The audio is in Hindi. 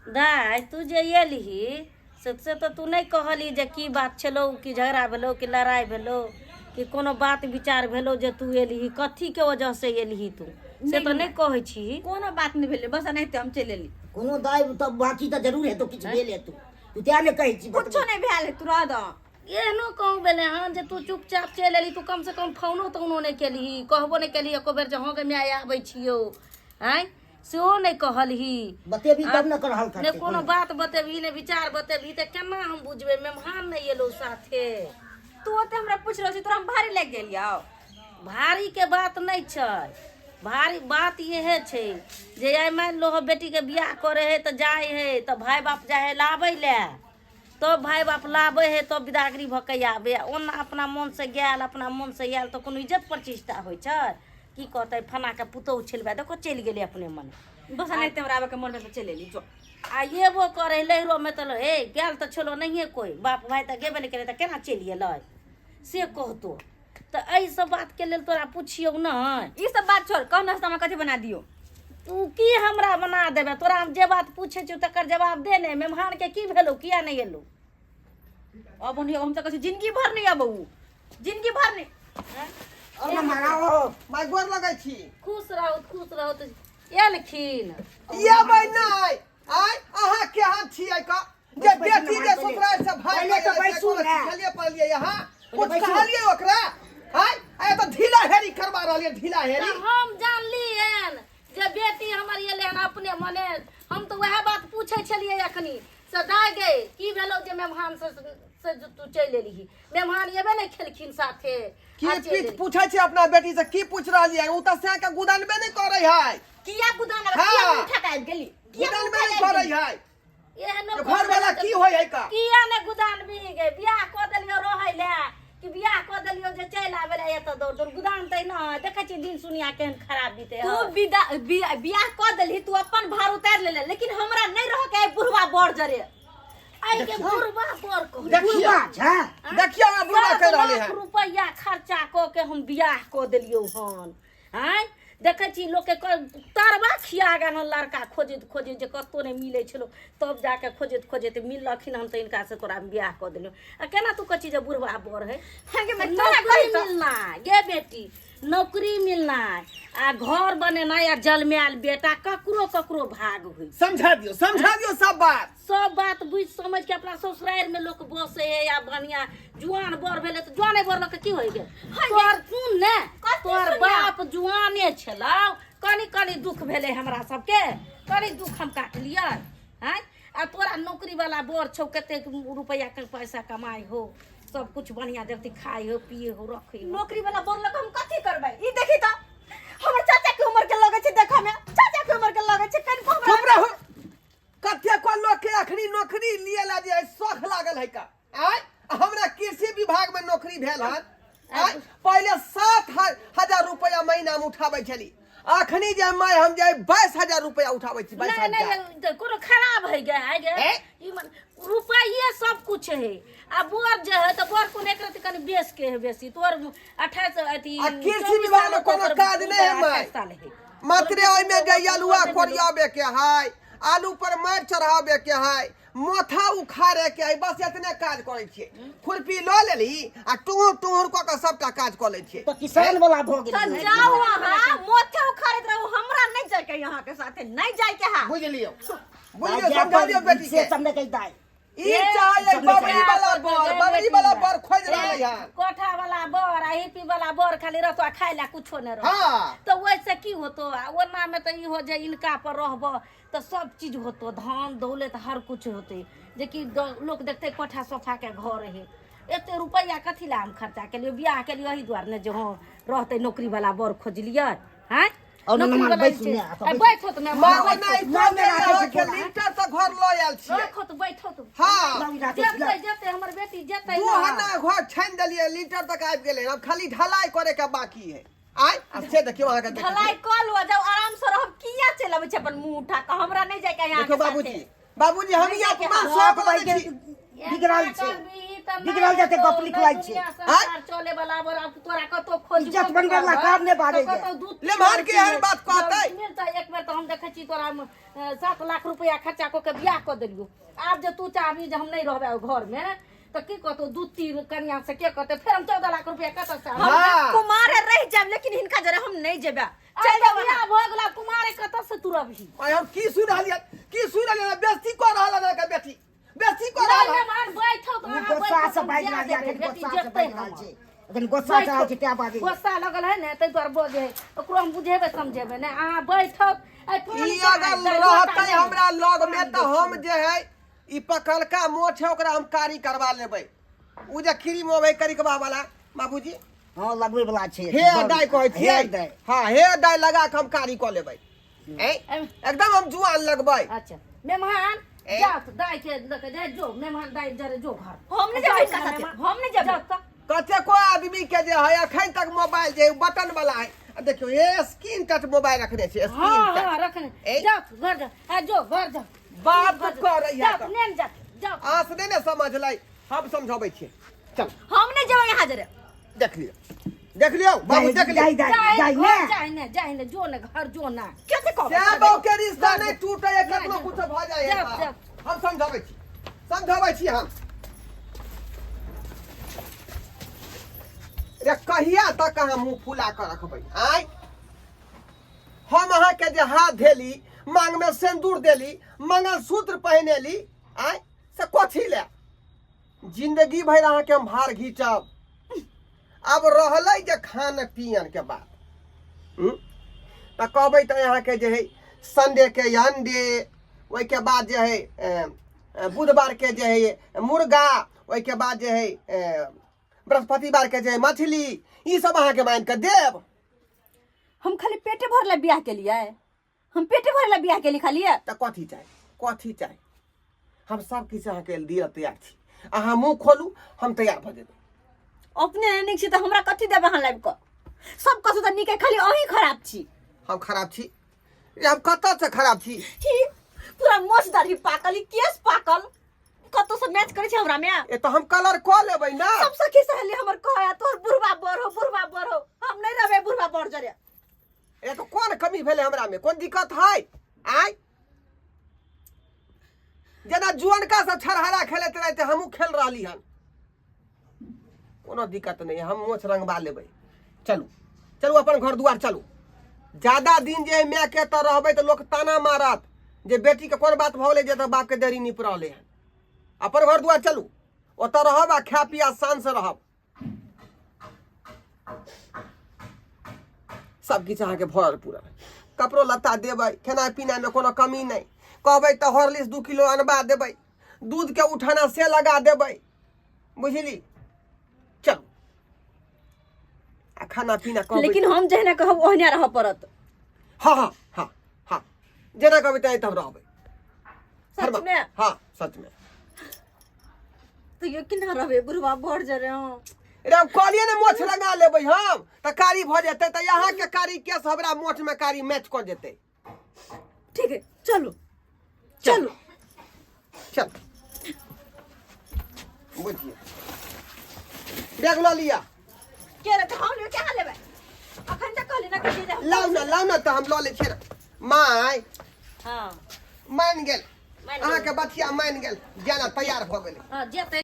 दाय तू जे एलही से तो तू नहीं कहली जे की बात छलो कि झगड़ा भेलो कि लड़ाई भेलो कि कोनो बात विचार भेलो जे तू एलही कथी के वजह से एलही तू से तो नहीं कहै छी। कोनो बात नहीं भेले बस नहीं हम चल एली। कोनो दाय तो बाकी तो जरूर है तो किछ भेल है तू त्या ने कहै छी कुछो नहीं भेल है तू रह द। एहनो कहूँ बेले हाँ जे तू चुपचाप चल एली तू कम से कम फोनो तोनो नहीं केलही कहबो नहीं केलही एको बेर जे हाँ के मैं आबै छियो आय सेहो नहीं कहलही बतेबी तब न कर हल कर ने कोनो बात बतेबी ने विचार बतेबी त केना हम बुझबे मेहमान नहीं एलो साथे। तू ओते हमरा पूछ रहल छी तोरा हम भारी लग गेलियो। भारी के बात नहीं छै भारी बात ये छै जे आई मान लो बेटी के बियाह करे है तो जाए है तो भाई बाप जाए है लाबै ले तो भाई बाप लाबै है तो बिदागरी भके आबे ओना अपना मन से गेल अपना मन से आयल तो कोनो इज्जत प्रतिष्ठा होइ छै की कहते फना के पुतौ छिलबा देखो चल गेले अपने मन बस नहीं हमरा आबे के मन में चल एली जो आ ये वो करे लहरो में तो हे गेल तो चलो नहीं कोई बाप भाई तो गेबे नहीं करे तो केना चल गेलै से कहतो तो एहि सब बात के लेल तोरा पूछियो ना ई सब बात छोड़ कौन नाश्ता में कथी बना दियो। तू की हमरा बना देबे तोरा हम जे बात पूछे छी तकर जवाब दे ने मेहमान के की भेलो किया नहीं एलो अब हम तो कहै जिंदगी भर नहीं आबू जिंदगी भर नहीं और न माराओ माय गोर लगै छी। खुश रहो तो एलखिन ये भाई नहीं आय अहाँ के हाथ छियै का जे बेटी जे ससुराल से भाई पहले तो बैसू ना। चलिए पड़लिए यहाँ कुछ कहलिए ओकरा हाय आय तो ढीला हेरी करवा रहलिए ढीला हेरी। हम जानली हन जे बेटी हमर एले हन अपने मने हम तो वह बात पूछे छलिए अखनी से दाय गए की भेलो जे मेहमान से तू चल एलही मेहमान एबे नहीं खेलखिन साथे की पीठ पूछै छी अपना बेटी से की पूछ रहलिए उ त से के गुदानबे नहीं करे है किया गुदान हाँ। किया उठा के आबि गेली गुदानबे नहीं करे है एहनो घर वाला की होय है का किया ने गुदान भी गए बियाह क देलियो रहै ले कि बियाह क देलियो जे चल आबे ले एत दौड़ दौड़ गुदान तै न देखै छी दिन सुनिया केहन खराब बीते तू बियाह कर देली तू अपन भार उतार ले लेकिन हमरा नहीं रह के बुढ़वा बड़ जरे आई के बुढ़वा पर को देखिए देखिए हमरा बुढ़वा कह रहले है रुपया खर्चा क के हम बियाह क देलियो हन हैं देखे छी लोग के तारबा खिया गन लड़का खोजत जे कतो नहीं मिले छलो तब जाके खोजत मिललखिन हम तो इनका से तोरा बियाह क देलियो आ केना तू कची जे बुढ़वा बर है नौकरी मिलना ये बेटी नौकरी मिलना आ घर बनेना या जलमैल बेटा ककरो भाग हुई समझा दियो सब बात बुझ समझ के अपना ससुराल में लोग बसे है या बढ़िया जुआन बर भेले तो जुआने बर लोग की होई गे तोर सुन ने तोर बाप जुआने छलौ कनी दुख भेले हमरा सबके कनी दुख हम काट लिया हैं आ तोरा नौकरी वाला बर छौ कते रुपया के पैसा कमाई हो सब कुछ बढ़िया देखती खाई हो पिए हो रखे हो नौकरी वाला बोल लग हम कथी करबै ई देखी त हमर चाचा के उम्र के लगे छै देखा में चाचा के उम्र के लगे छै कन को चुप रहो कते को लोग के अखनी नौकरी लिए ला जे शौक लागल है का आय हमरा कृषि विभाग में नौकरी भेल हन आय पहले 7,000 रुपया महीना में उठाबै छली अखनी जे मैं हम जे 22,000 रुपया उठाबै छी 22,000 नहीं कोनो खराब है गे है गे ई रुपये सब कुछ है आ बोर जे है तो बोर को एक रति कनी बेस के है बेसी तोर 28 अथी कृषि विभाग में कोनो काज नहीं है मैं मात्र ओइ में जे आलूआ कोरियाबे के है आलू पर मार चढ़ाबे के है मोथा उखाड़े के है बस इतने काज करे छिए खुरपी ल लेली आ टूर क के सबटा काज क ले छिए तो किसान वाला भ तो गेल जाओ हां मोथे उखाड़त रहू हमरा नहीं जाय के यहां के साथे नहीं जाय के हा बुझलियो समझा दियो बेटी के समझ के दाय ई चाहे बबरी वाला बर खोज रहले है कोठा वाला बर आ हिपी वाला बर खाली रहतो आ खाइ ला कुछो नहीं रह हां तो वैसे की होतो ओना में तो ई हो जे इनका पर रहबो तो सब चीज होतो धान दौलत हर कुछ होते जे कि लोग देखते कोठा सोफा के घर है एते रुपया कथी ला हम खर्चा के लिए बियाह के लिए यही द्वार ने जो रहते नौकरी वाला बर खोज लिया हैं और नौकरी वाला बैठो तो मैं मां नहीं के लीटर तो घर ल आयल छी बैठो तो हां जेते हमर बेटी जेते दू हना घर छान देलिए लीटर तक आबि गेले अब खाली ढलाई करे के बाकी है आय अब से देखियो अहाँ के ढलाई कर लो जाओ आराम से रह किया चलबे छै अपन मुंह उठा के हमरा नहीं जाय के यहां देखो बाबूजी हम ये अपना शौक लगे छी बिगड़ल छै बिगड़ल जाते गप लिखवाई छे चले वाला बड़ा तोरा कतो खोज इज्जत बनबे ला काम ने बारे ले मार के हर बात कहतै मिलता एक बेर तो हम देखै छी तोरा 7 लाख रुपया खर्चा क के बियाह क देलियो आब जे तू चाहबी जे हम नहीं रहबे घर में तो की कहतो दू तीन कन्या से के कहते फिर हम 14 लाख रुपया कत से हम कुमार रह जाब लेकिन हिनका जरे हम नहीं जेबे चल बियाह भ गेला कुमार कत से तू रहबी आय हम की सुन रहलिए बेइज्जती कर रहल ना के बेटी बेइज्जती कर रहल नहीं मार बैठो तो उ गोसा से बाज ना जा के गोसा से बाज रहल छे अखन गोसा से आछे त्या बाजे गोसा लगल है ने तै तोर बोझे ओकरो हम बुझेबे समझेबे ने अहाँ बैठो ई अगर रहतै हमरा लग में त हम जे है ई पकलका मोछ है ओकरा हम कारी करवा लेबै उ जे खीरी मोबै करिकबा वाला बाबूजी हां लगबै वाला छे हे दाई कहै छियै हां हे दाई लगा के हम कारी क लेबै एकदम हम जुआन लगबै अच्छा मेहमान जात दाई के लके जाय जो मेहमान दाई जरे जो घर हम नहीं जेबे इनका साथे हम नहीं जेबे कते को आदमी के जे है अखन तक मोबाइल जे बटन वाला है देखियो ये स्क्रीन टच मोबाइल रखने छे स्क्रीन टच हां रखने जा घर जा आ जो घर जा बात कर रही है नेन जा जा आस नहीं ने समझ लै हम समझाबै छियै चल हम नहीं जेबे यहां जरे देख लियो बाबू देख लियो जाई ने जो ने घर जो ना कैसे कहो क्या बाऊ के रिश्ता नहीं टूटे है कतनो कुछ भ जाय है हम समझाबै छी हम रे कहिया तक हम मुंह फुला कर रखबै आय हम अहाँ के जे हाथ धेली मांग में सिंदूर देली मंगलसूत्र पहनेली आय से कथी ले जिंदगी भर अहाँ के हम भार घीचब अब रहलै जे खान पियन के बात त कहबै त यहाँ के जे है संडे के अंडे ओइ के बाद जे है बुधवार के जे है मुर्गा ओइ के बाद जे है बृहस्पतिवार के जे है मछली ई सब अहाँ के मान के देब हम खाली पेटे भरला बियाह के लिए हम पेटे भरला बियाह के लिए खाली त कथी चाही हम सब किछ अहाँ के दिय तैयार छी अहाँ मुंह खोलू हम तैयार भ जेबै अपने नहीं छी त हमरा कथि देबे हां लाइव को सब कसु त निके खाली अही खराब छी हम खराब छी हम कत से खराब छी पूरा मोछदारी पाकल केस पाकल कतो से मैच करे छी हमरा में ए तो हम कलर क लेबै ना सब सखी सहेली हमर कहया तोर बुढ़वा बड़ो हम नहीं रहबे बुढ़वा बड़ जरे ए तो कोन कमी भेले हमरा में कोन दिक्कत है आय जना जुअनका से छरहरा खेलत रहते हमहू खेल रहली हन कोनो दिक्कत नहीं हम मोछ रंगबा लेबै चलू अपन घर दुआर चलू ज्यादा दिन जे मैं के त रहबै त लोग ताना मारत जे बेटी के कोन बात भौले जे त बाप के देरी निप रहले हन अपन घर दुआर चलू ओत रहब आ खा पिया शान से रहब सब किछ अहाँ के भरल पूरा कपड़ो लत्ता देबै खाना पीना में कोनो कमी नहीं कहबै त हॉर्लिक्स 2 किलो अनबा देबै दूध के उठाना से लगा देबै बुझली चल आ खाना पीना कहबै लेकिन हम जहना कहब ओहना रह परत हाँ जेना कहबै तै तब रहबै सच में हाँ सच में तो ये किना रहबे बुढ़वा बड़ जरे रे हम कहलिए ने मोछ लगा लेबै हम त कारी भ जेतै त यहाँ के कारी केस हमरा मोछ में कारी मैच क जेतै ठीक है चलो चल बुझिए बैग लो लिया के रे हम ले के लेबे अखन तक कहली ना कि लाउ ना त हम ल ले छियै माय हां मान गेल अहाँ के बचिया मान गेल जेना तैयार भ गेलै हां जेते